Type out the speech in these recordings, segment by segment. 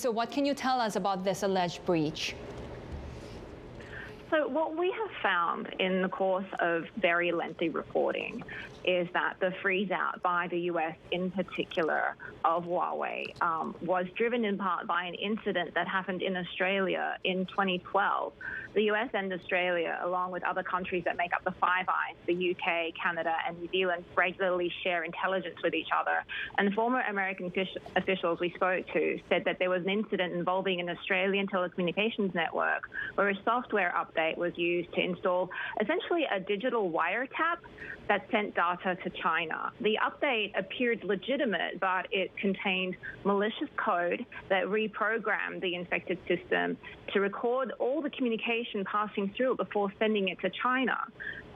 So what can you tell us about this alleged breach? So what we have found in the course of very lengthy reporting is that the freeze out by the US in particular of Huawei was driven in part by an incident that happened in Australia in 2012. The US and Australia, along with other countries that make up the Five Eyes, the UK, Canada, and New Zealand, regularly share intelligence with each other. And former American officials we spoke to said that there was an incident involving an Australian telecommunications network where a software update was used to install essentially a digital wiretap that sent data to China. The update appeared legitimate, but it contained malicious code that reprogrammed the infected system to record all the communication passing through it before sending it to China.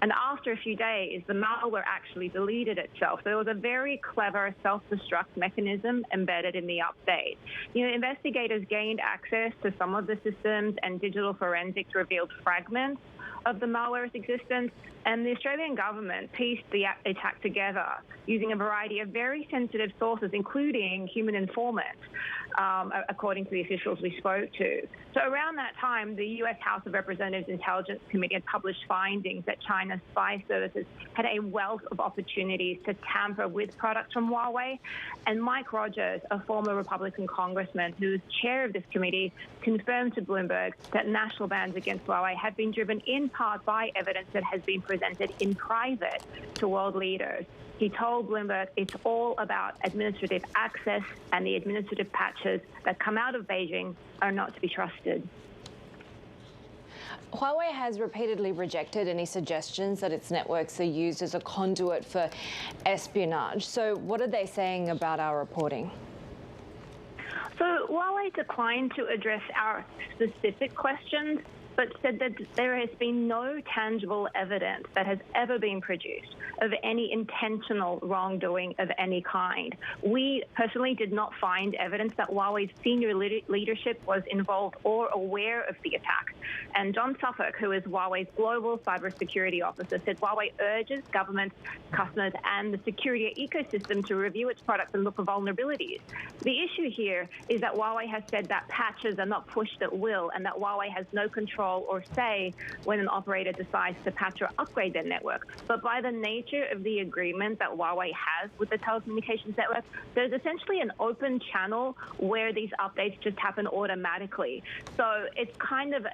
And after a few days, the malware actually deleted itself. So there was a very clever self-destruct mechanism embedded in the update. Investigators gained access to some of the systems, and digital forensics revealed fragments of the malware's existence, and the Australian government pieced the attack together using a variety of very sensitive sources, including human informants, according to the officials we spoke to. So around that time, the US House of Representatives Intelligence Committee had published findings that China's spy services had a wealth of opportunities to tamper with products from Huawei. And Mike Rogers, a former Republican congressman who is chair of this committee, confirmed to Bloomberg that national bans against Huawei have been driven in part by evidence that has been presented in private to world leaders. He told Bloomberg it's all about administrative access, and the administrative patches that come out of Beijing are not to be trusted. Huawei has repeatedly rejected any suggestions that its networks are used as a conduit for espionage. So what are they saying about our reporting? So Huawei declined to address our specific questions, but said that there has been no tangible evidence that has ever been produced of any intentional wrongdoing of any kind. We personally did not find evidence that Huawei's senior leadership was involved or aware of the attack. And John Suffolk, who is Huawei's global cybersecurity officer, said Huawei urges governments, customers, and the security ecosystem to review its products and look for vulnerabilities. The issue here is that Huawei has said that patches are not pushed at will, and that Huawei has no control or say when an operator decides to patch or upgrade their network. But by the nature of the agreement that Huawei has with the telecommunications network, there's essentially an open channel where these updates just happen automatically. So it's kind of,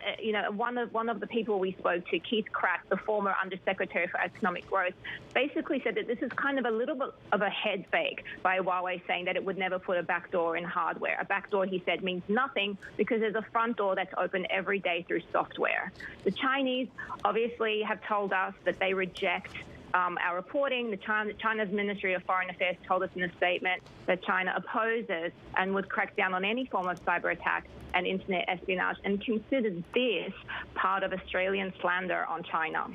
one of the people we spoke to, Keith Crack, the former Undersecretary for Economic Growth, basically said that this is kind of a little bit of a head fake by Huawei saying that it would never put a backdoor in hardware. A backdoor, he said, means nothing because there's a front door that's open every day through software. The Chinese obviously have told us that they reject our reporting. China's Ministry of Foreign Affairs told us in a statement that China opposes and would crack down on any form of cyber attack and internet espionage, and considers this part of Australian slander on China.